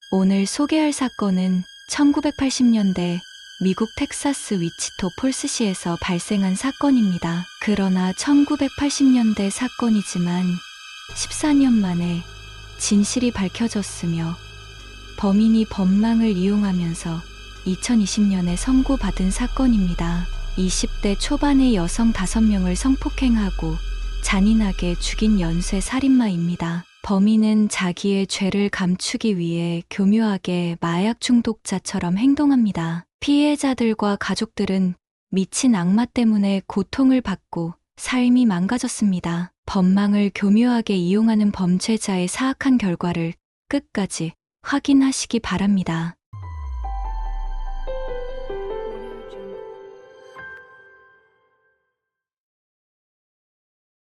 오늘 소개할 사건은 1980년대 미국 텍사스 위치토 폴스시에서 발생한 사건입니다. 그러나 1980년대 사건이지만 14년 만에 진실이 밝혀졌으며 범인이 법망을 이용하면서 2020년에 선고받은 사건입니다. 20대 초반의 여성 5명을 성폭행하고 잔인하게 죽인 연쇄 살인마입니다. 범인은 자기의 죄를 감추기 위해 교묘하게 마약 중독자처럼 행동합니다. 피해자들과 가족들은 미친 악마 때문에 고통을 받고 삶이 망가졌습니다. 법망을 교묘하게 이용하는 범죄자의 사악한 결과를 끝까지 확인하시기 바랍니다.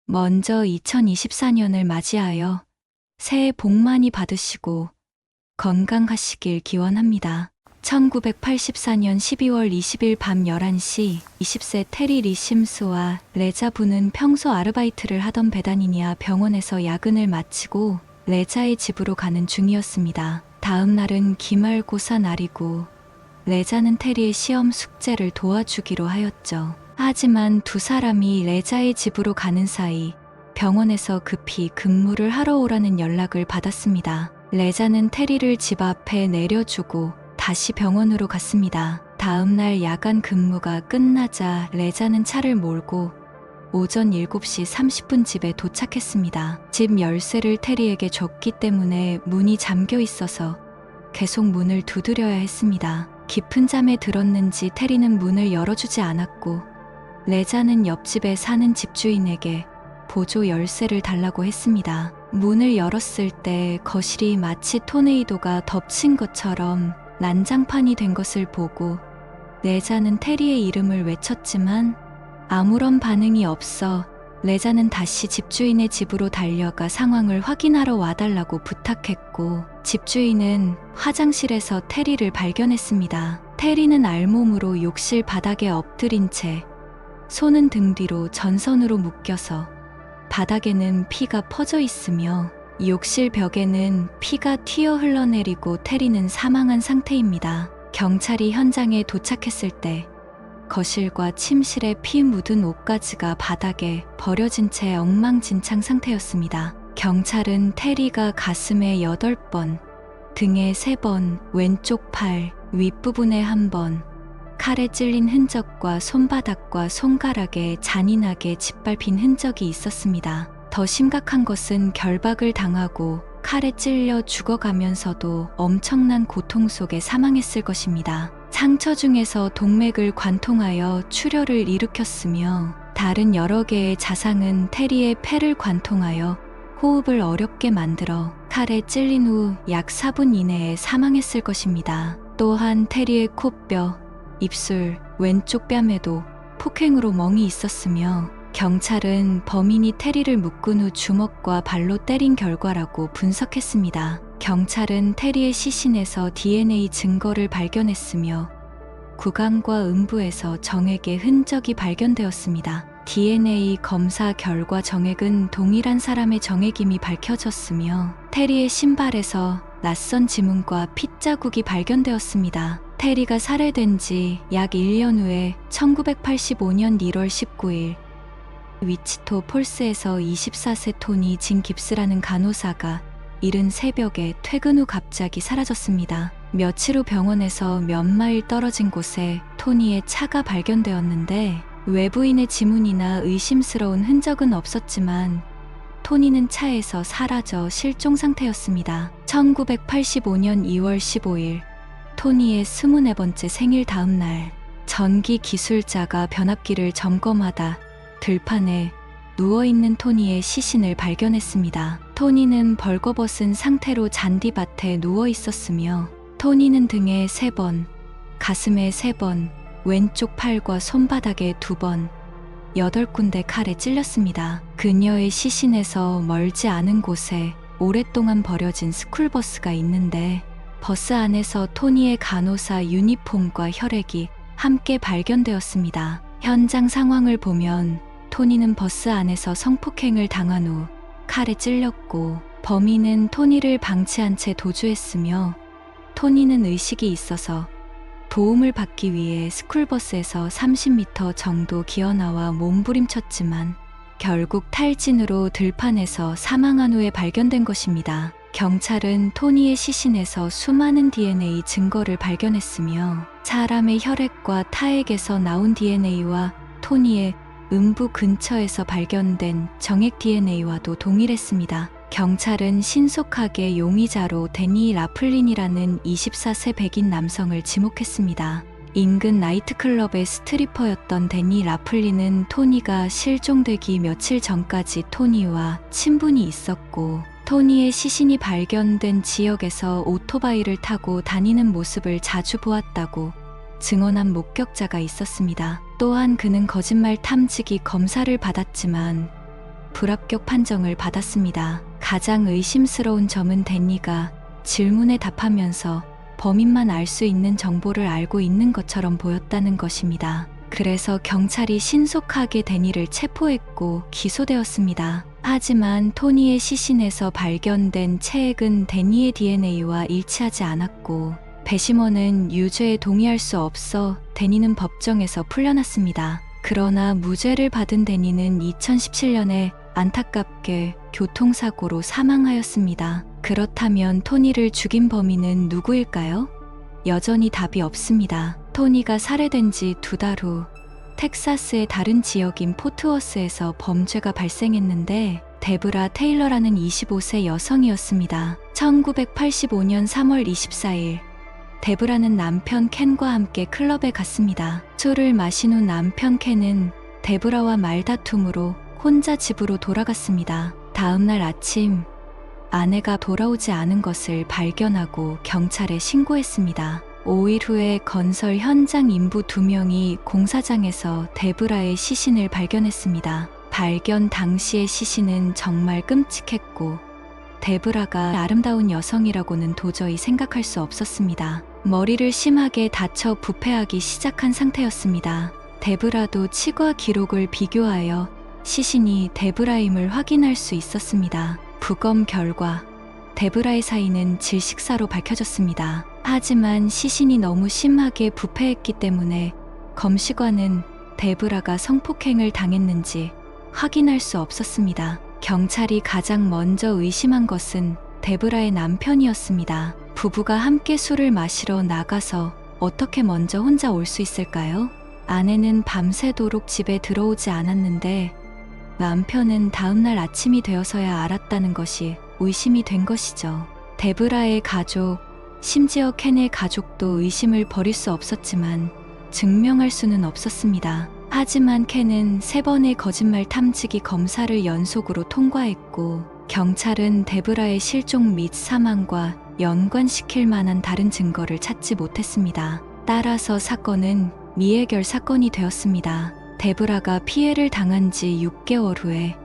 먼저 2024년을 맞이하여 새해 복 많이 받으시고 건강하시길 기원합니다. 1984년 12월 20일 밤 11시 20세 테리 리 심스와 레자 부는 평소 아르바이트를 하던 배단이니아 병원에서 야근을 마치고 레자의 집으로 가는 중이었습니다. 다음 날은 기말고사 날이고 레자는 테리의 시험 숙제를 도와주기로 하였죠. 하지만 두 사람이 레자의 집으로 가는 사이 병원에서 급히 근무를 하러 오라는 연락을 받았습니다. 레자는 테리를 집 앞에 내려주고 다시 병원으로 갔습니다. 다음 날 야간 근무가 끝나자 레자는 차를 몰고 오전 7시 30분 집에 도착했습니다. 집 열쇠를 테리에게 줬기 때문에 문이 잠겨 있어서 계속 문을 두드려야 했습니다. 깊은 잠에 들었는지 테리는 문을 열어주지 않았고 레자는 옆집에 사는 집주인에게 보조 열쇠를 달라고 했습니다. 문을 열었을 때 거실이 마치 토네이도가 덮친 것처럼 난장판이 된 것을 보고 레자는 테리의 이름을 외쳤지만 아무런 반응이 없어 레자는 다시 집주인의 집으로 달려가 상황을 확인하러 와달라고 부탁했고 집주인은 화장실에서 테리를 발견했습니다. 테리는 알몸으로 욕실 바닥에 엎드린 채 손은 등 뒤로 전선으로 묶여서 바닥에는 피가 퍼져 있으며 욕실 벽에는 피가 튀어 흘러내리고 테리는 사망한 상태입니다. 경찰이 현장에 도착했을 때 거실과 침실에 피 묻은 옷가지가 바닥에 버려진 채 엉망진창 상태였습니다. 경찰은 테리가 가슴에 8번, 등에 3번, 왼쪽 팔, 윗부분에 1번, 칼에 찔린 흔적과 손바닥과 손가락에 잔인하게 짓밟힌 흔적이 있었습니다. 더 심각한 것은 결박을 당하고 칼에 찔려 죽어가면서도 엄청난 고통 속에 사망했을 것입니다. 상처 중에서 동맥을 관통하여 출혈을 일으켰으며 다른 여러 개의 자상은 테리의 폐를 관통하여 호흡을 어렵게 만들어 칼에 찔린 후 약 4분 이내에 사망했을 것입니다. 또한 테리의 코뼈, 입술, 왼쪽 뺨에도 폭행으로 멍이 있었으며 경찰은 범인이 테리를 묶은 후 주먹과 발로 때린 결과라고 분석했습니다. 경찰은 테리의 시신에서 DNA 증거를 발견했으며 구강과 음부에서 정액의 흔적이 발견되었습니다. DNA 검사 결과 정액은 동일한 사람의 정액임이 밝혀졌으며 테리의 신발에서 낯선 지문과 핏자국이 발견되었습니다. 테리가 살해된 지 약 1년 후에 1985년 1월 19일 위치토 폴스에서 24세 토니 진 깁스라는 간호사가 이른 새벽에 퇴근 후 갑자기 사라졌습니다. 며칠 후 병원에서 몇 마일 떨어진 곳에 토니의 차가 발견되었는데 외부인의 지문이나 의심스러운 흔적은 없었지만 토니는 차에서 사라져 실종 상태였습니다. 1985년 2월 15일 토니의 24번째 생일 다음 날 전기 기술자가 변압기를 점검하다 들판에 누워있는 토니의 시신을 발견했습니다. 토니는 벌거벗은 상태로 잔디밭에 누워있었으며 토니는 등에 3번, 가슴에 3번, 왼쪽 팔과 손바닥에 2번, 8군데 칼에 찔렸습니다. 그녀의 시신에서 멀지 않은 곳에 오랫동안 버려진 스쿨버스가 있는데 버스 안에서 토니의 간호사 유니폼과 혈액이 함께 발견되었습니다. 현장 상황을 보면 토니는 버스 안에서 성폭행을 당한 후, 칼에 찔렸고, 범인은 토니를 방치한 채 도주했으며, 토니는 토니는 의식이 있어서 도움을 받기 위해 스쿨버스에서 30m 정도 기어나와 몸부림쳤지만 결국 탈진으로 들판에서 사망한 후에 발견된 것입니다. 경찰은 토니의 시신에서 수많은 DNA 증거를 발견했으며 사람의 혈액과 타액에서 나온 DNA와 토니의 음부 근처에서 발견된 정액 DNA와도 동일했습니다. 경찰은 신속하게 용의자로 데니 라플린이라는 24세 백인 남성을 지목했습니다. 인근 나이트클럽의 스트리퍼였던 데니 라플린은 토니가 실종되기 며칠 전까지 토니와 친분이 있었고 토니의 시신이 발견된 지역에서 오토바이를 타고 다니는 모습을 자주 보았다고 증언한 목격자가 있었습니다. 또한 그는 거짓말 탐지기 검사를 받았지만 불합격 판정을 받았습니다. 가장 의심스러운 점은 데니가 질문에 답하면서 범인만 알 수 있는 정보를 알고 있는 것처럼 보였다는 것입니다. 그래서 경찰이 신속하게 데니를 체포했고 기소되었습니다. 하지만 토니의 시신에서 발견된 체액은 데니의 DNA와 일치하지 않았고 배심원은 유죄에 동의할 수 없어 데니는 법정에서 풀려났습니다. 그러나 무죄를 받은 데니는 2017년에 안타깝게 교통사고로 사망하였습니다. 그렇다면 토니를 죽인 범인은 누구일까요? 여전히 답이 없습니다. 토니가 살해된 지 2달 후 텍사스의 다른 지역인 포트워스에서 범죄가 발생했는데 데브라 테일러라는 25세 여성이었습니다. 1985년 3월 24일 데브라는 남편 켄과 함께 클럽에 갔습니다. 술을 마신 후 남편 켄은 데브라와 말다툼으로 혼자 집으로 돌아갔습니다. 다음 날 아침 아내가 돌아오지 않은 것을 발견하고 경찰에 신고했습니다. 5일 후에 건설 현장 인부 2명이 공사장에서 데브라의 시신을 발견했습니다. 발견 당시의 시신은 정말 끔찍했고 데브라가 아름다운 여성이라고는 도저히 생각할 수 없었습니다. 머리를 심하게 다쳐 부패하기 시작한 상태였습니다. 데브라도 치과 기록을 비교하여 시신이 데브라임을 확인할 수 있었습니다. 부검 결과 데브라의 사인은 질식사로 밝혀졌습니다. 하지만 시신이 너무 심하게 부패했기 때문에 검시관은 데브라가 성폭행을 당했는지 확인할 수 없었습니다. 경찰이 가장 먼저 의심한 것은 데브라의 남편이었습니다. 부부가 함께 술을 마시러 나가서 어떻게 먼저 혼자 올 수 있을까요? 아내는 밤새도록 집에 들어오지 않았는데 남편은 다음날 아침이 되어서야 알았다는 것이 의심이 된 것이죠. 데브라의 가족, 심지어 켄의 가족도 의심을 버릴 수 없었지만 증명할 수는 없었습니다. 하지만 켄은 3번의 거짓말 탐지기 검사를 연속으로 통과했고 경찰은 데브라의 실종 및 사망과 연관시킬 만한 다른 증거를 찾지 못했습니다. 따라서 사건은 미해결 사건이 되었습니다. 데브라가 피해를 당한 지 6개월 후에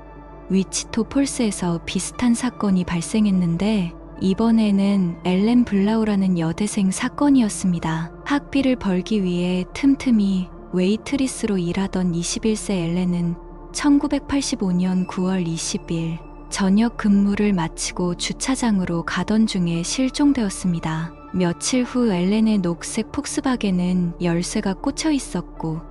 위치토 폴스에서 비슷한 사건이 발생했는데 이번에는 엘렌 블라우라는 여대생 사건이었습니다. 학비를 벌기 위해 틈틈이 웨이트리스로 일하던 21세 엘렌은 1985년 9월 20일 저녁 근무를 마치고 주차장으로 가던 중에 실종되었습니다. 며칠 후 엘렌의 녹색 폭스바겐은 열쇠가 꽂혀 있었고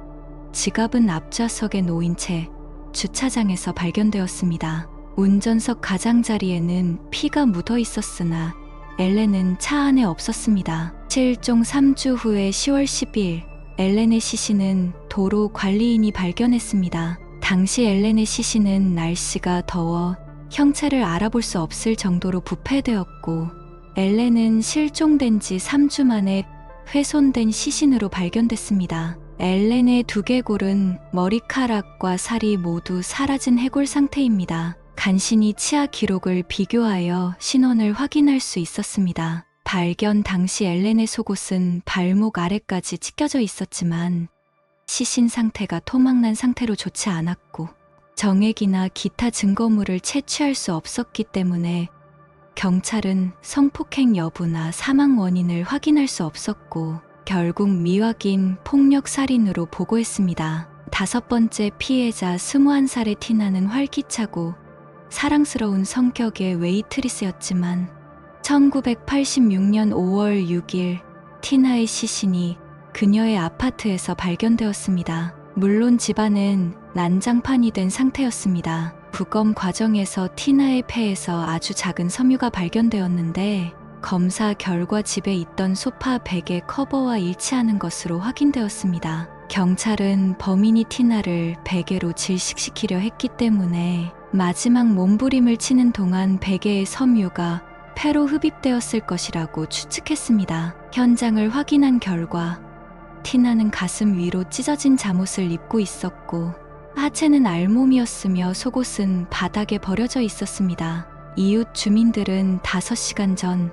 지갑은 앞좌석에 놓인 채 주차장에서 발견되었습니다. 운전석 가장자리에는 피가 묻어 있었으나 엘렌은 차 안에 없었습니다. 실종 3주 후에 10월 10일 엘렌의 시신은 도로 관리인이 발견했습니다. 당시 엘렌의 시신은 날씨가 더워 형체를 알아볼 수 없을 정도로 부패되었고 엘렌은 실종된 지 3주 만에 훼손된 시신으로 발견됐습니다. 엘렌의 두개골은 머리카락과 살이 모두 사라진 해골 상태입니다. 간신히 치아 기록을 비교하여 신원을 확인할 수 있었습니다. 발견 당시 엘렌의 속옷은 발목 아래까지 찢겨져 있었지만 시신 상태가 토막난 상태로 좋지 않았고 정액이나 기타 증거물을 채취할 수 없었기 때문에 경찰은 성폭행 여부나 사망 원인을 확인할 수 없었고 결국 미확인 폭력 살인으로 보고했습니다. 5번째 피해자 21살의 티나는 활기차고 사랑스러운 성격의 웨이트리스였지만 1986년 5월 6일 티나의 시신이 그녀의 아파트에서 발견되었습니다. 물론 집안은 난장판이 된 상태였습니다. 부검 과정에서 티나의 폐에서 아주 작은 섬유가 발견되었는데 검사 결과 집에 있던 소파 베개 커버와 일치하는 것으로 확인되었습니다. 경찰은 범인이 티나를 베개로 질식시키려 했기 때문에 마지막 몸부림을 치는 동안 베개의 섬유가 폐로 흡입되었을 것이라고 추측했습니다. 현장을 확인한 결과 티나는 가슴 위로 찢어진 잠옷을 입고 있었고 하체는 알몸이었으며 속옷은 바닥에 버려져 있었습니다. 이웃 주민들은 5시간 전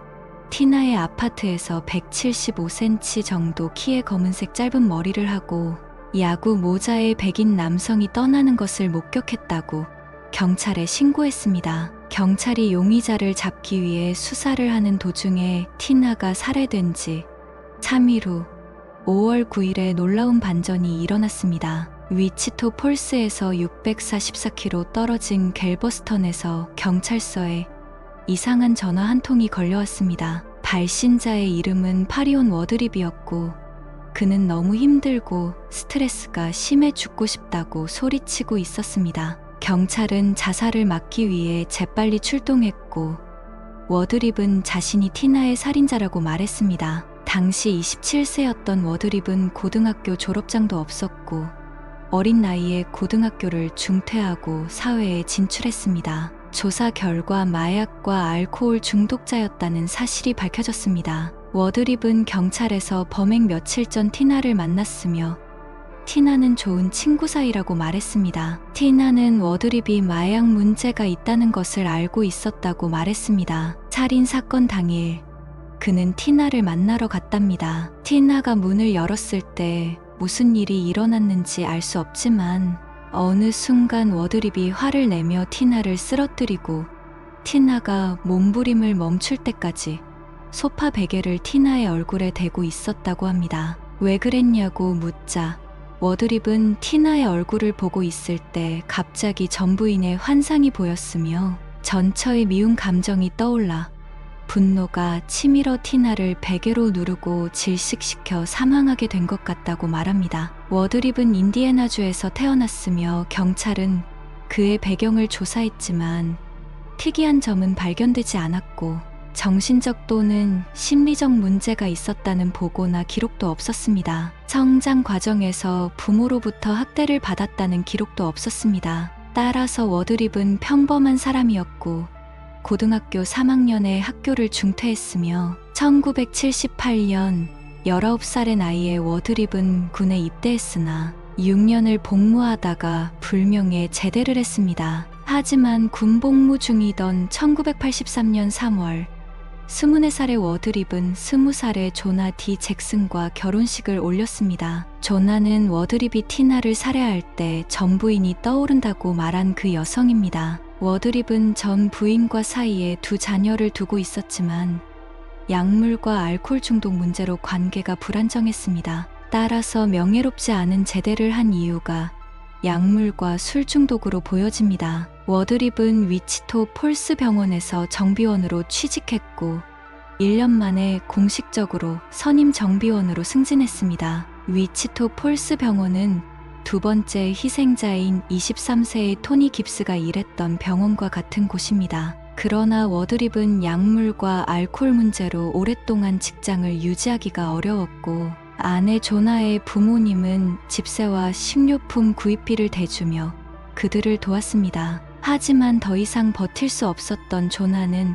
티나의 아파트에서 175cm 정도 키의 검은색 짧은 머리를 하고 야구 모자에 백인 남성이 떠나는 것을 목격했다고 경찰에 신고했습니다. 경찰이 용의자를 잡기 위해 수사를 하는 도중에 티나가 살해된 지 3일 후 5월 9일에 놀라운 반전이 일어났습니다. 위치토 폴스에서 644km 떨어진 갤버스턴에서 경찰서에 이상한 전화 한 통이 걸려왔습니다. 발신자의 이름은 파리온 워드립이었고 그는 너무 힘들고 스트레스가 심해 죽고 싶다고 소리치고 있었습니다. 경찰은 자살을 막기 위해 재빨리 출동했고 워드립은 자신이 티나의 살인자라고 말했습니다. 당시 27세였던 워드립은 고등학교 졸업장도 없었고 어린 나이에 고등학교를 중퇴하고 사회에 진출했습니다. 조사 결과 마약과 알코올 중독자였다는 사실이 밝혀졌습니다. 워드립은 경찰에서 범행 며칠 전 티나를 만났으며 티나는 좋은 친구 사이라고 말했습니다. 티나는 워드립이 마약 문제가 있다는 것을 알고 있었다고 말했습니다. 살인 사건 당일 그는 티나를 만나러 갔답니다. 티나가 문을 열었을 때 무슨 일이 일어났는지 알 수 없지만 어느 순간 워드립이 화를 내며 티나를 쓰러뜨리고 티나가 몸부림을 멈출 때까지 소파 베개를 티나의 얼굴에 대고 있었다고 합니다. 왜 그랬냐고 묻자 워드립은 티나의 얼굴을 보고 있을 때 갑자기 전 부인의 환상이 보였으며 전처의 미운 감정이 떠올라 분노가 치밀어 티나를 베개로 누르고 질식시켜 사망하게 된 것 같다고 말합니다. 워드립은 인디애나주에서 태어났으며 경찰은 그의 배경을 조사했지만 특이한 점은 발견되지 않았고 정신적 또는 심리적 문제가 있었다는 보고나 기록도 없었습니다. 성장 과정에서 부모로부터 학대를 받았다는 기록도 없었습니다. 따라서 워드립은 평범한 사람이었고 고등학교 3학년에 학교를 중퇴했으며 1978년 19살의 나이에 워드립은 군에 입대했으나 6년을 복무하다가 불명예 제대를 했습니다. 하지만 군 복무 중이던 1983년 3월 24살의 워드립은 20살의 조나 디 잭슨과 결혼식을 올렸습니다. 조나는 워드립이 티나를 살해할 때 전 부인이 떠오른다고 말한 그 여성입니다. 워드립은 전 부인과 사이에 2 자녀를 두고 있었지만 약물과 알코올 중독 문제로 관계가 불안정했습니다. 따라서 명예롭지 않은 제대를 한 이유가 약물과 술 중독으로 보여집니다. 워드립은 위치토 폴스 병원에서 정비원으로 취직했고 1년 만에 공식적으로 선임 정비원으로 승진했습니다. 위치토 폴스 병원은 2번째 희생자인 23세의 토니 깁스가 일했던 병원과 같은 곳입니다. 그러나 워드립은 약물과 알코올 문제로 오랫동안 직장을 유지하기가 어려웠고 아내 조나의 부모님은 집세와 식료품 구입비를 대주며 그들을 도왔습니다. 하지만 더 이상 버틸 수 없었던 조나는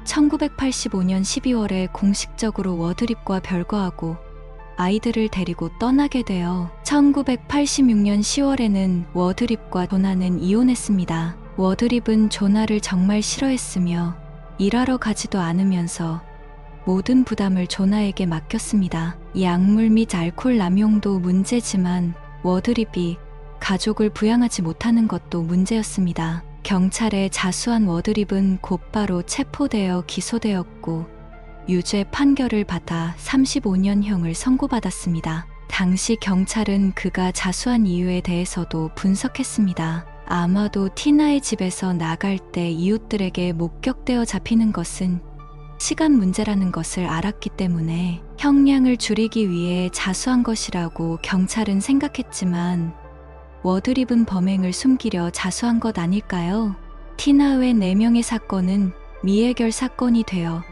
1985년 12월에 공식적으로 워드립과 별거하고 아이들을 데리고 떠나게 되어 1986년 10월에는 워드립과 조나는 이혼했습니다. 워드립은 조나를 정말 싫어했으며 일하러 가지도 않으면서 모든 부담을 조나에게 맡겼습니다. 약물 및 알코올 남용도 문제지만 워드립이 가족을 부양하지 못하는 것도 문제였습니다. 경찰에 자수한 워드립은 곧바로 체포되어 기소되었고 유죄 판결을 받아 35년형을 선고받았습니다. 당시 경찰은 그가 자수한 이유에 대해서도 분석했습니다. 아마도 티나의 집에서 나갈 때 이웃들에게 목격되어 잡히는 것은 시간 문제라는 것을 알았기 때문에 형량을 줄이기 위해 자수한 것이라고 경찰은 생각했지만 워드립은 범행을 숨기려 자수한 것 아닐까요? 티나 외 4명의 사건은 미해결 사건이 되어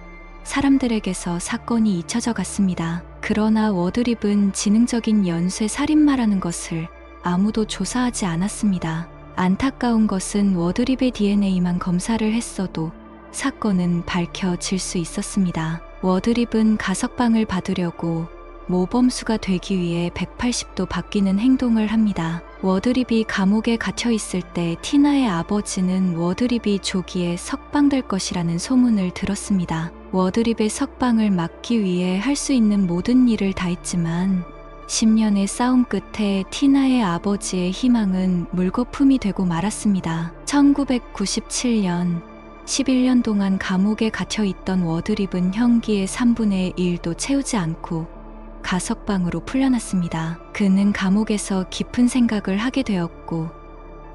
사람들에게서 사건이 잊혀져 갔습니다. 그러나 워드립은 지능적인 연쇄 살인마라는 것을 아무도 조사하지 않았습니다. 안타까운 것은 워드립의 DNA만 검사를 했어도 사건은 밝혀질 수 있었습니다. 워드립은 가석방을 받으려고 모범수가 되기 위해 180도 바뀌는 행동을 합니다. 워드립이 감옥에 갇혀 있을 때 티나의 아버지는 워드립이 조기에 석방될 것이라는 소문을 들었습니다. 워드립의 석방을 막기 위해 할 수 있는 모든 일을 다했지만 10년의 싸움 끝에 티나의 아버지의 희망은 물거품이 되고 말았습니다. 1997년 11년 동안 감옥에 갇혀 있던 워드립은 형기의 3분의 1도 채우지 않고 가석방으로 풀려났습니다. 그는 감옥에서 깊은 생각을 하게 되었고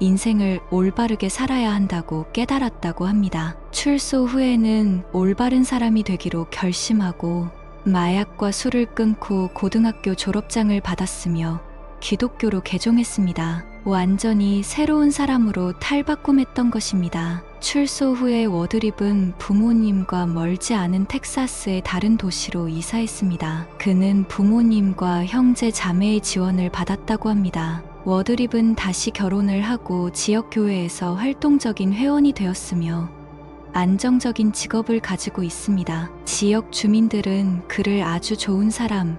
인생을 올바르게 살아야 한다고 깨달았다고 합니다. 출소 후에는 올바른 사람이 되기로 결심하고 마약과 술을 끊고 고등학교 졸업장을 받았으며 기독교로 개종했습니다. 완전히 새로운 사람으로 탈바꿈했던 것입니다. 출소 후에 워드립은 부모님과 멀지 않은 텍사스의 다른 도시로 이사했습니다. 그는 부모님과 형제 자매의 지원을 받았다고 합니다. 워드립은 다시 결혼을 하고 지역교회에서 활동적인 회원이 되었으며 안정적인 직업을 가지고 있습니다. 지역 주민들은 그를 아주 좋은 사람,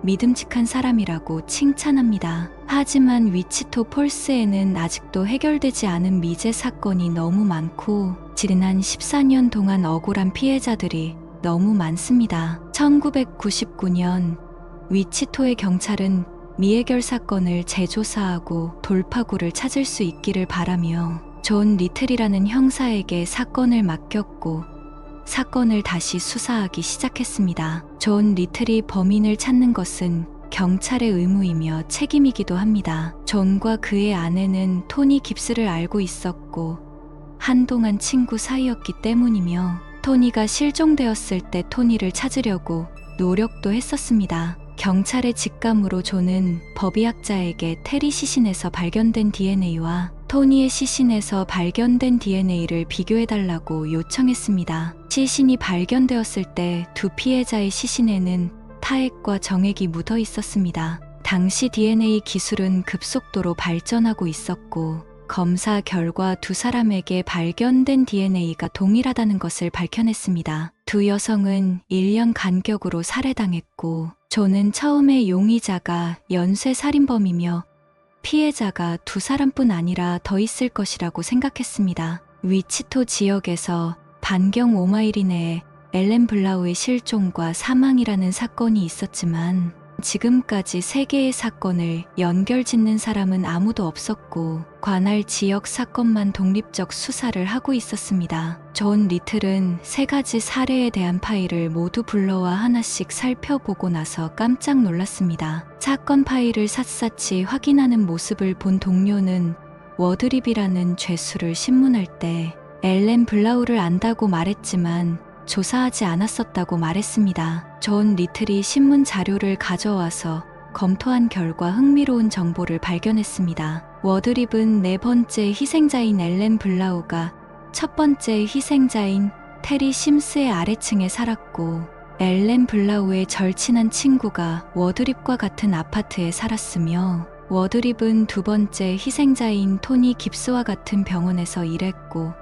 믿음직한 사람이라고 칭찬합니다. 하지만 위치토 폴스에는 아직도 해결되지 않은 미제 사건이 너무 많고 지난 14년 동안 억울한 피해자들이 너무 많습니다. 1999년 위치토의 경찰은 미해결 사건을 재조사하고 돌파구를 찾을 수 있기를 바라며 존 리틀이라는 형사에게 사건을 맡겼고 사건을 다시 수사하기 시작했습니다. 존 리틀이 범인을 찾는 것은 경찰의 의무이며 책임이기도 합니다. 존과 그의 아내는 토니 깁스를 알고 있었고 한동안 친구 사이였기 때문이며 토니가 실종되었을 때 토니를 찾으려고 노력도 했었습니다. 경찰의 직감으로 존은 법의학자에게 테리 시신에서 발견된 DNA와 토니의 시신에서 발견된 DNA를 비교해달라고 요청했습니다. 시신이 발견되었을 때 두 피해자의 시신에는 타액과 정액이 묻어 있었습니다. 당시 DNA 기술은 급속도로 발전하고 있었고 검사 결과 두 사람에게 발견된 DNA가 동일하다는 것을 밝혀냈습니다. 두 여성은 1년 간격으로 살해당했고 존은 처음에 용의자가 연쇄 살인범이며 피해자가 두 사람뿐 아니라 더 있을 것이라고 생각했습니다. 위치토 지역에서 반경 5마일 이내에 엘렌 블라우의 실종과 사망이라는 사건이 있었지만 지금까지 3개의 사건을 연결짓는 사람은 아무도 없었고 관할 지역 사건만 독립적 수사를 하고 있었습니다. 존 리틀은 3가지 사례에 대한 파일을 모두 불러와 하나씩 살펴보고 나서 깜짝 놀랐습니다. 사건 파일을 샅샅이 확인하는 모습을 본 동료는 워드립이라는 죄수를 신문할 때 엘렌 블라우를 안다고 말했지만 조사하지 않았었다고 말했습니다. 존 리틀이 신문 자료를 가져와서 검토한 결과 흥미로운 정보를 발견했습니다. 워드립은 4번째 희생자인 엘렌 블라우가 첫 번째 희생자인 테리 심스의 아래층에 살았고 엘렌 블라우의 절친한 친구가 워드립과 같은 아파트에 살았으며 워드립은 2번째 희생자인 토니 깁스와 같은 병원에서 일했고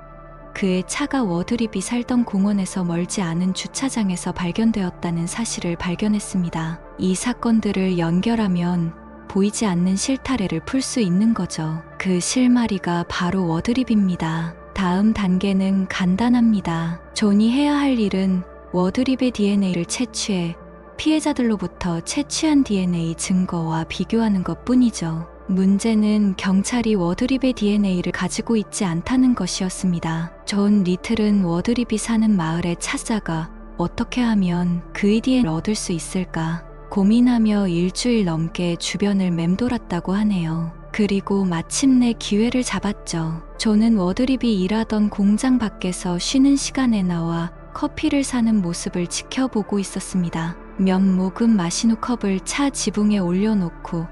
그의 차가 워드립이 살던 공원에서 멀지 않은 주차장에서 발견되었다는 사실을 발견했습니다. 이 사건들을 연결하면 보이지 않는 실타래를 풀 수 있는 거죠. 그 실마리가 바로 워드립입니다. 다음 단계는 간단합니다. 존이 해야 할 일은 워드립의 DNA를 채취해 피해자들로부터 채취한 DNA 증거와 비교하는 것 뿐이죠. 문제는 경찰이 워드립의 DNA를 가지고 있지 않다는 것이었습니다. 존 리틀은 워드립이 사는 마을에 찾아가 어떻게 하면 그의 DNA를 얻을 수 있을까 고민하며 일주일 넘게 주변을 맴돌았다고 하네요. 그리고 마침내 기회를 잡았죠. 존은 워드립이 일하던 공장 밖에서 쉬는 시간에 나와 커피를 사는 모습을 지켜보고 있었습니다. 몇 모금 마신 후 컵을 차 지붕에 올려놓고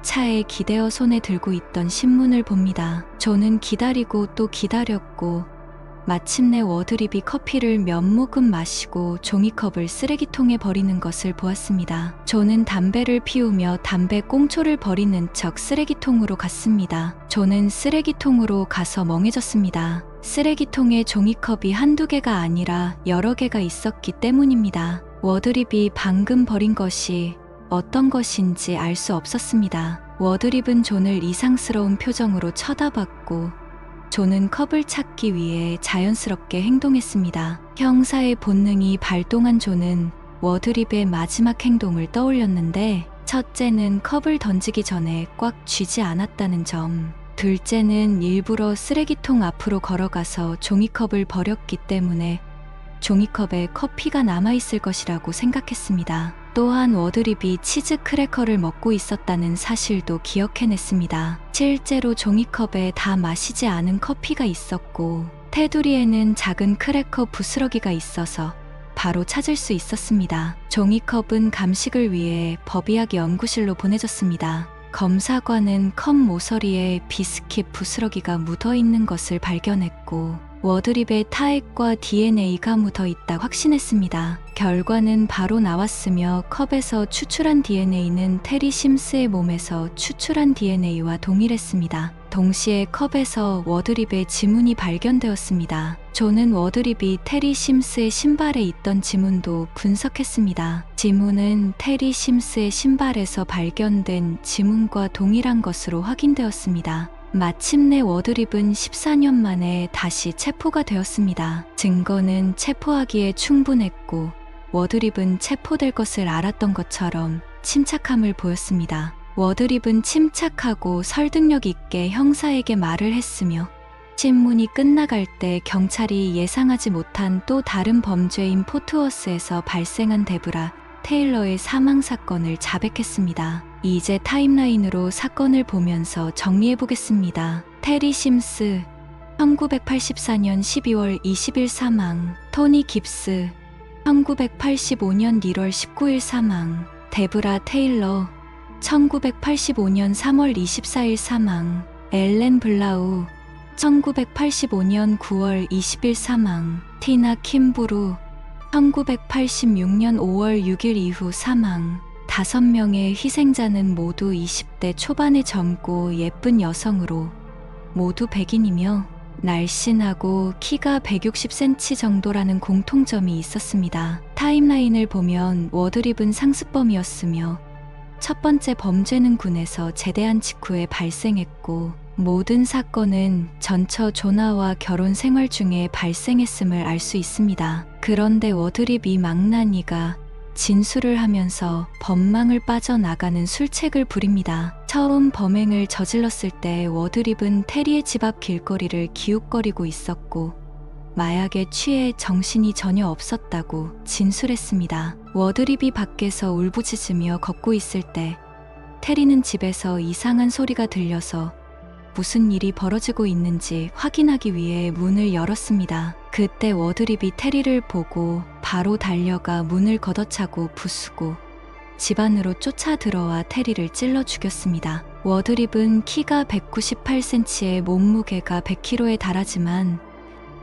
차에 기대어 손에 들고 있던 신문을 봅니다. 저는 기다리고 또 기다렸고 마침내 워드립이 커피를 몇 모금 마시고 종이컵을 쓰레기통에 버리는 것을 보았습니다. 저는 담배를 피우며 담배 꽁초를 버리는 척 쓰레기통으로 갔습니다. 저는 쓰레기통으로 가서 멍해졌습니다. 쓰레기통에 종이컵이 한두 개가 아니라 여러 개가 있었기 때문입니다. 워드립이 방금 버린 것이 어떤 것인지 알 수 없었습니다. 워드립은 존을 이상스러운 표정으로 쳐다봤고 존은 컵을 찾기 위해 자연스럽게 행동했습니다. 형사의 본능이 발동한 존은 워드립의 마지막 행동을 떠올렸는데 첫째는 컵을 던지기 전에 꽉 쥐지 않았다는 점, 둘째는 일부러 쓰레기통 앞으로 걸어가서 종이컵을 버렸기 때문에 종이컵에 커피가 남아있을 것이라고 생각했습니다. 또한 워드립이 치즈 크래커를 먹고 있었다는 사실도 기억해냈습니다. 실제로 종이컵에 다 마시지 않은 커피가 있었고 테두리에는 작은 크래커 부스러기가 있어서 바로 찾을 수 있었습니다. 종이컵은 감식을 위해 법의학 연구실로 보내졌습니다. 검사관은 컵 모서리에 비스킷 부스러기가 묻어있는 것을 발견했고 워드립의 타액과 DNA가 묻어있다 확신했습니다. 결과는 바로 나왔으며 컵에서 추출한 DNA는 테리 심스의 몸에서 추출한 DNA와 동일했습니다. 동시에 컵에서 워드립의 지문이 발견되었습니다. 존은 워드립이 테리 심스의 신발에 있던 지문도 분석했습니다. 지문은 테리 심스의 신발에서 발견된 지문과 동일한 것으로 확인되었습니다. 마침내 워드립은 14년 만에 다시 체포가 되었습니다. 증거는 체포하기에 충분했고 워드립은 체포될 것을 알았던 것처럼 침착함을 보였습니다. 워드립은 침착하고 설득력 있게 형사에게 말을 했으며 신문이 끝나갈 때 경찰이 예상하지 못한 또 다른 범죄인 포트워스에서 발생한 데브라 테일러의 사망 사건을 자백했습니다. 이제 타임라인으로 사건을 보면서 정리해보겠습니다. 테리 심스 1984년 12월 20일 사망, 토니 깁스 1985년 1월 19일 사망, 데브라 테일러 1985년 3월 24일 사망, 엘렌 블라우 1985년 9월 20일 사망, 티나 킴브루 1986년 5월 6일 이후 사망. 5명의 희생자는 모두 20대 초반의 젊고 예쁜 여성으로 모두 백인이며 날씬하고 키가 160cm 정도라는 공통점이 있었습니다. 타임라인을 보면 워드립은 상습범이었으며 첫 번째 범죄는 군에서 제대한 직후에 발생했고 모든 사건은 전처 조나와 결혼 생활 중에 발생했음을 알 수 있습니다. 그런데 워드립 이 망나니가 진술을 하면서 법망을 빠져나가는 술책을 부립니다. 처음 범행을 저질렀을 때 워드립은 테리의 집 앞 길거리를 기웃거리고 있었고 마약에 취해 정신이 전혀 없었다고 진술했습니다. 워드립이 밖에서 울부짖으며 걷고 있을 때 테리는 집에서 이상한 소리가 들려서 무슨 일이 벌어지고 있는지 확인하기 위해 문을 열었습니다. 그때 워드립이 테리를 보고 바로 달려가 문을 걷어차고 부수고 집 안으로 쫓아 들어와 테리를 찔러 죽였습니다. 워드립은 키가 198cm에 몸무게가 100kg에 달하지만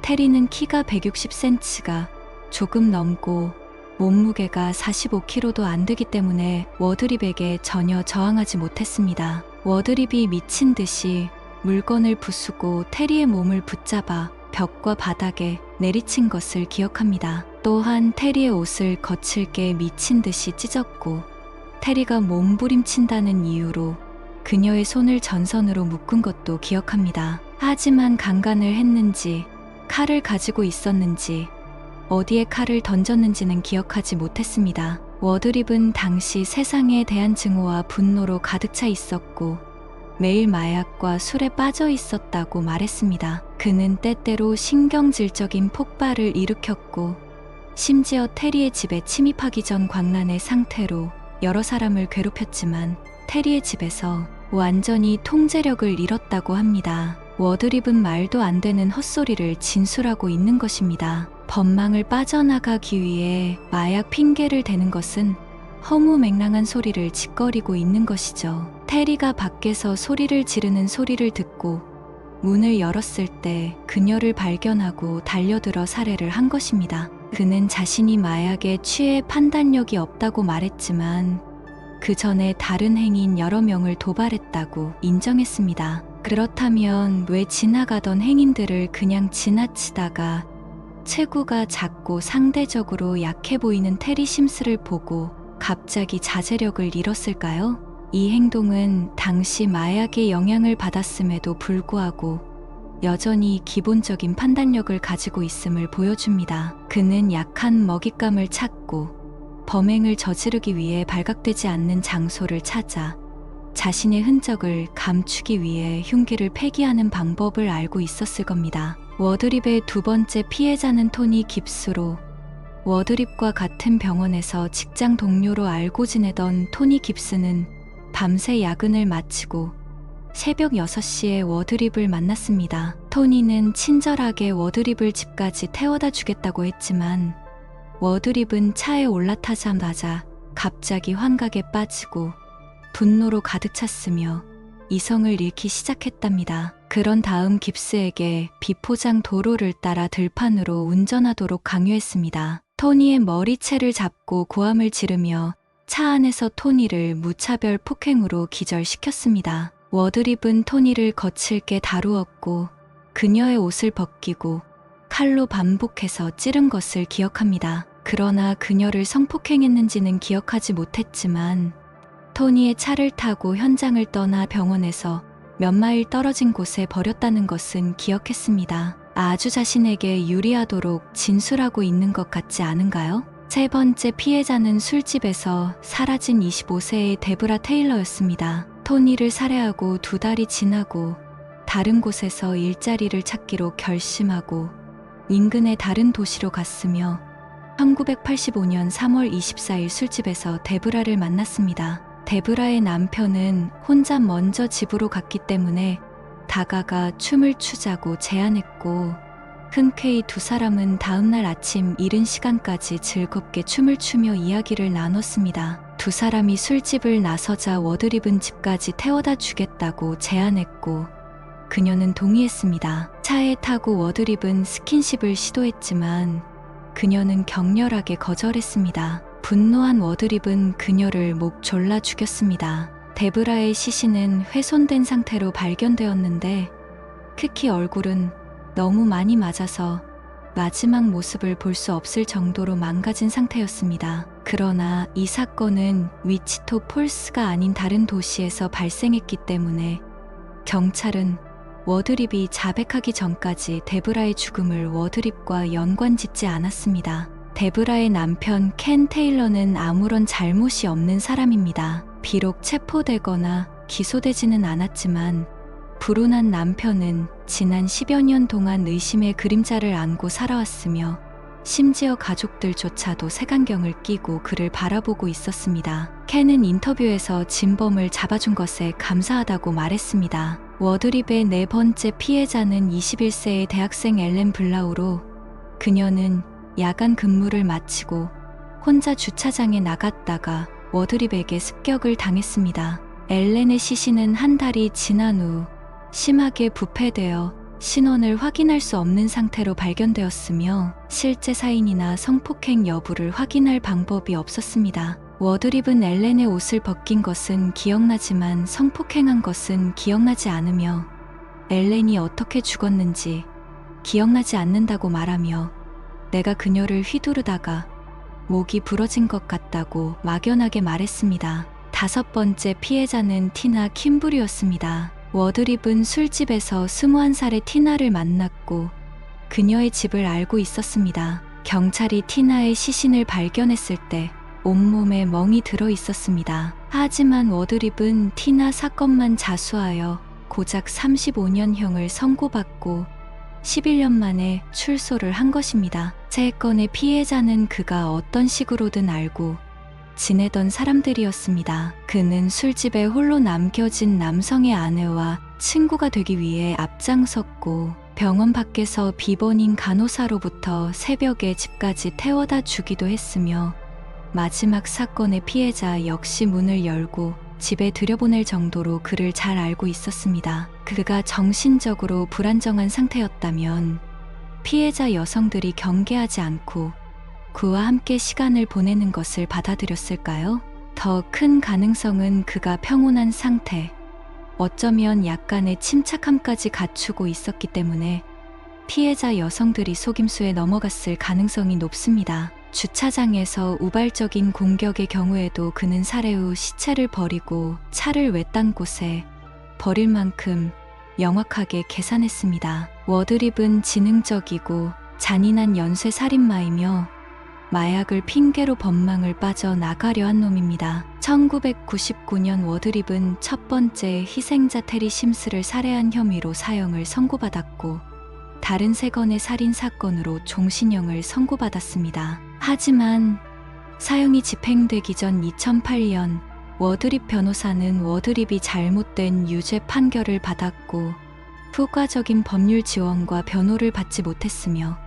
테리는 키가 160cm가 조금 넘고 몸무게가 45kg도 안 되기 때문에 워드립에게 전혀 저항하지 못했습니다. 워드립이 미친 듯이 물건을 부수고 테리의 몸을 붙잡아 벽과 바닥에 내리친 것을 기억합니다. 또한 테리의 옷을 거칠게 미친 듯이 찢었고 테리가 몸부림친다는 이유로 그녀의 손을 전선으로 묶은 것도 기억합니다. 하지만 강간을 했는지 칼을 가지고 있었는지 어디에 칼을 던졌는지는 기억하지 못했습니다. 워드립은 당시 세상에 대한 증오와 분노로 가득 차 있었고 매일 마약과 술에 빠져 있었다고 말했습니다. 그는 때때로 신경질적인 폭발을 일으켰고 심지어 테리의 집에 침입하기 전 광란의 상태로 여러 사람을 괴롭혔지만 테리의 집에서 완전히 통제력을 잃었다고 합니다. 워드립은 말도 안 되는 헛소리를 진술하고 있는 것입니다. 법망을 빠져나가기 위해 마약 핑계를 대는 것은 허무맹랑한 소리를 짓거리고 있는 것이죠. 테리가 밖에서 소리를 지르는 소리를 듣고 문을 열었을 때 그녀를 발견하고 달려들어 살해를 한 것입니다. 그는 자신이 마약에 취해 판단력이 없다고 말했지만 그 전에 다른 행인 여러 명을 도발했다고 인정했습니다. 그렇다면 왜 지나가던 행인들을 그냥 지나치다가 체구가 작고 상대적으로 약해 보이는 테리 심스를 보고 갑자기 자제력을 잃었을까요? 이 행동은 당시 마약의 영향을 받았음에도 불구하고 여전히 기본적인 판단력을 가지고 있음을 보여줍니다. 그는 약한 먹잇감을 찾고 범행을 저지르기 위해 발각되지 않는 장소를 찾아 자신의 흔적을 감추기 위해 흉기를 폐기하는 방법을 알고 있었을 겁니다. 워드립의 두 번째 피해자는 토니 깁스로 워드립과 같은 병원에서 직장 동료로 알고 지내던 토니 깁스는 밤새 야근을 마치고 새벽 6시에 워드립을 만났습니다. 토니는 친절하게 워드립을 집까지 태워다 주겠다고 했지만 워드립은 차에 올라타자마자 갑자기 환각에 빠지고 분노로 가득 찼으며 이성을 잃기 시작했답니다. 그런 다음 깁스에게 비포장 도로를 따라 들판으로 운전하도록 강요했습니다. 토니의 머리채를 잡고 고함을 지르며 차 안에서 토니를 무차별 폭행으로 기절시켰습니다. 워드립은 토니를 거칠게 다루었고 그녀의 옷을 벗기고 칼로 반복해서 찌른 것을 기억합니다. 그러나 그녀를 성폭행했는지는 기억하지 못했지만 토니의 차를 타고 현장을 떠나 병원에서 몇 마일 떨어진 곳에 버렸다는 것은 기억했습니다. 아주 자신에게 유리하도록 진술하고 있는 것 같지 않은가요? 세 번째 피해자는 술집에서 사라진 25세의 데브라 테일러였습니다. 토니를 살해하고 2달이 지나고 다른 곳에서 일자리를 찾기로 결심하고 인근의 다른 도시로 갔으며 1985년 3월 24일 술집에서 데브라를 만났습니다. 데브라의 남편은 혼자 먼저 집으로 갔기 때문에 다가가 춤을 추자고 제안했고 흔쾌히 두 사람은 다음날 아침 이른 시간까지 즐겁게 춤을 추며 이야기를 나눴습니다. 두 사람이 술집을 나서자 워드립은 집까지 태워다 주겠다고 제안했고 그녀는 동의했습니다. 차에 타고 워드립은 스킨십을 시도했지만 그녀는 격렬하게 거절했습니다. 분노한 워드립은 그녀를 목 졸라 죽였습니다. 데브라의 시신은 훼손된 상태로 발견되었는데 특히 얼굴은 너무 많이 맞아서 마지막 모습을 볼 수 없을 정도로 망가진 상태였습니다. 그러나 이 사건은 위치토 폴스가 아닌 다른 도시에서 발생했기 때문에 경찰은 워드립이 자백하기 전까지 데브라의 죽음을 워드립과 연관짓지 않았습니다. 데브라의 남편 켄 테일러는 아무런 잘못이 없는 사람입니다. 비록 체포되거나 기소되지는 않았지만 불운한 남편은 지난 10여 년 동안 의심의 그림자를 안고 살아왔으며 심지어 가족들조차도 색안경을 끼고 그를 바라보고 있었습니다. 켄은 인터뷰에서 진범을 잡아준 것에 감사하다고 말했습니다. 워드립의 네 번째 피해자는 21세의 대학생 엘렌 블라우로 그녀는 야간 근무를 마치고 혼자 주차장에 나갔다가 워드립에게 습격을 당했습니다. 엘렌의 시신은 한 달이 지난 후 심하게 부패되어 신원을 확인할 수 없는 상태로 발견되었으며 실제 사인이나 성폭행 여부를 확인할 방법이 없었습니다. 워드립은 엘렌의 옷을 벗긴 것은 기억나지만 성폭행한 것은 기억나지 않으며 엘렌이 어떻게 죽었는지 기억나지 않는다고 말하며 내가 그녀를 휘두르다가 목이 부러진 것 같다고 막연하게 말했습니다. 다섯 번째 피해자는 티나 킴브리였습니다. 워드립은 술집에서 21살의 티나를 만났고 그녀의 집을 알고 있었습니다. 경찰이 티나의 시신을 발견했을 때 온몸에 멍이 들어 있었습니다. 하지만 워드립은 티나 사건만 자수하여 고작 35년형을 선고받고 11년 만에 출소를 한 것입니다. 세 건의 피해자는 그가 어떤 식으로든 알고 지내던 사람들이었습니다. 그는 술집에 홀로 남겨진 남성의 아내와 친구가 되기 위해 앞장섰고 병원 밖에서 비번인 간호사로부터 새벽에 집까지 태워다 주기도 했으며 마지막 사건의 피해자 역시 문을 열고 집에 들여보낼 정도로 그를 잘 알고 있었습니다. 그가 정신적으로 불안정한 상태였다면 피해자 여성들이 경계하지 않고 그와 함께 시간을 보내는 것을 받아들였을까요? 더 큰 가능성은 그가 평온한 상태, 어쩌면 약간의 침착함까지 갖추고 있었기 때문에 피해자 여성들이 속임수에 넘어갔을 가능성이 높습니다. 주차장에서 우발적인 공격의 경우에도 그는 살해 후 시체를 버리고 차를 외딴 곳에 버릴 만큼 명확하게 계산했습니다. 워드립은 지능적이고 잔인한 연쇄 살인마이며 마약을 핑계로 법망을 빠져나가려 한 놈입니다. 1999년 워드립은 첫 번째 희생자 테리 심스를 살해한 혐의로 사형을 선고받았고 다른 3건의 살인 사건으로 종신형을 선고받았습니다. 하지만 사형이 집행되기 전 2008년 워드립 변호사는 워드립이 잘못된 유죄 판결을 받았고 효과적인 법률 지원과 변호를 받지 못했으며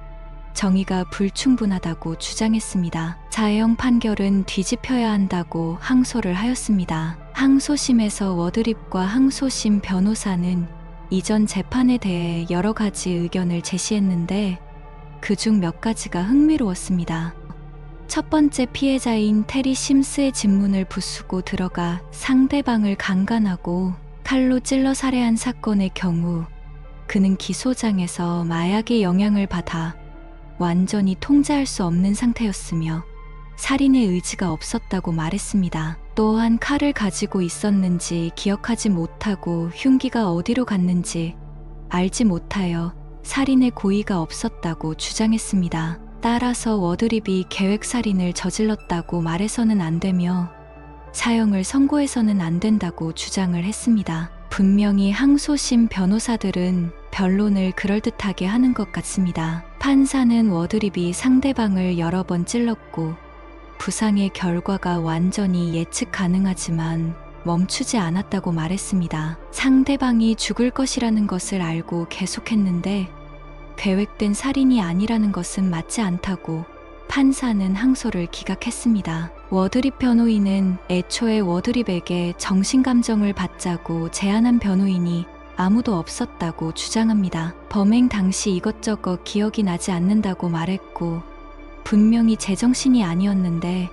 정의가 불충분하다고 주장했습니다. 자해형 판결은 뒤집혀야 한다고 항소를 하였습니다. 항소심에서 워드립과 항소심 변호사는 이전 재판에 대해 여러 가지 의견을 제시했는데 그중 몇 가지가 흥미로웠습니다. 첫 번째, 피해자인 테리 심스의 집문을 부수고 들어가 상대방을 강간하고 칼로 찔러 살해한 사건의 경우 그는 기소장에서 마약의 영향을 받아 완전히 통제할 수 없는 상태였으며 살인의 의지가 없었다고 말했습니다. 또한 칼을 가지고 있었는지 기억하지 못하고 흉기가 어디로 갔는지 알지 못하여 살인의 고의가 없었다고 주장했습니다. 따라서 워드립이 계획살인을 저질렀다고 말해서는 안 되며 사형을 선고해서는 안 된다고 주장을 했습니다. 분명히 항소심 변호사들은 변론을 그럴듯하게 하는 것 같습니다. 판사는 워드립이 상대방을 여러 번 찔렀고 부상의 결과가 완전히 예측 가능하지만 멈추지 않았다고 말했습니다. 상대방이 죽을 것이라는 것을 알고 계속했는데 계획된 살인이 아니라는 것은 맞지 않다고 판사는 항소를 기각했습니다. 워드립 변호인은 애초에 워드립에게 정신감정을 받자고 제안한 변호인이 아무도 없었다고 주장합니다. 범행 당시 이것저것 기억이 나지 않는다고 말했고 분명히 제정신이 아니었는데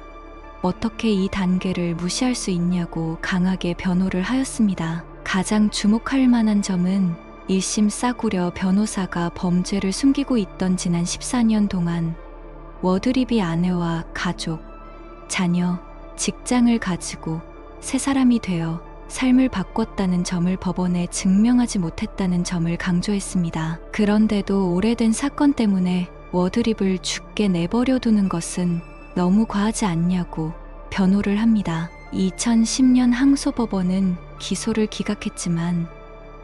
어떻게 이 단계를 무시할 수 있냐고 강하게 변호를 하였습니다. 가장 주목할 만한 점은 1심 싸구려 변호사가 범죄를 숨기고 있던 지난 14년 동안 워드립이 아내와 가족, 자녀, 직장을 가지고 새 사람이 되어 삶을 바꿨다는 점을 법원에 증명하지 못했다는 점을 강조했습니다. 그런데도 오래된 사건 때문에 워드립을 죽게 내버려 두는 것은 너무 과하지 않냐고 변호를 합니다. 2010년 항소법원은 기소를 기각했지만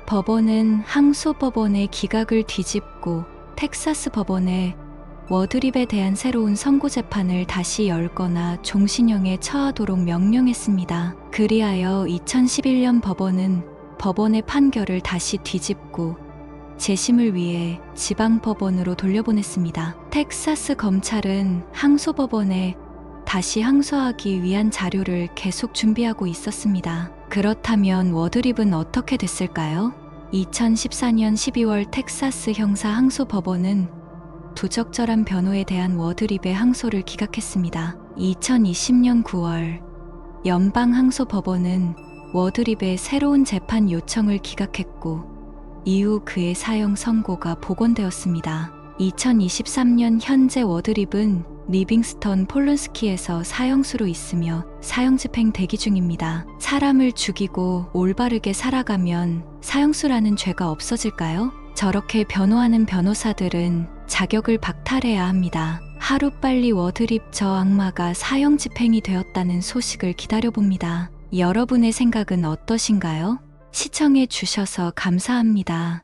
법원은 항소법원의 기각을 뒤집고 텍사스 법원에 워드립에 대한 새로운 선고 재판을 다시 열거나 종신형에 처하도록 명령했습니다. 그리하여 2011년 법원은 법원의 판결을 다시 뒤집고 재심을 위해 지방법원으로 돌려보냈습니다. 텍사스 검찰은 항소법원에 다시 항소하기 위한 자료를 계속 준비하고 있었습니다. 그렇다면 워드립은 어떻게 됐을까요? 2014년 12월 텍사스 형사 항소법원은 부적절한 변호에 대한 워드립의 항소를 기각했습니다. 2020년 9월 연방항소법원은 워드립의 새로운 재판 요청을 기각했고 이후 그의 사형 선고가 복원되었습니다. 2023년 현재 워드립은 리빙스턴 폴론스키에서 사형수로 있으며 사형 집행 대기 중입니다. 사람을 죽이고 올바르게 살아가면 사형수라는 죄가 없어질까요? 저렇게 변호하는 변호사들은 자격을 박탈해야 합니다. 하루빨리 워드립 저 악마가 사형 집행이 되었다는 소식을 기다려봅니다. 여러분의 생각은 어떠신가요? 시청해 주셔서 감사합니다.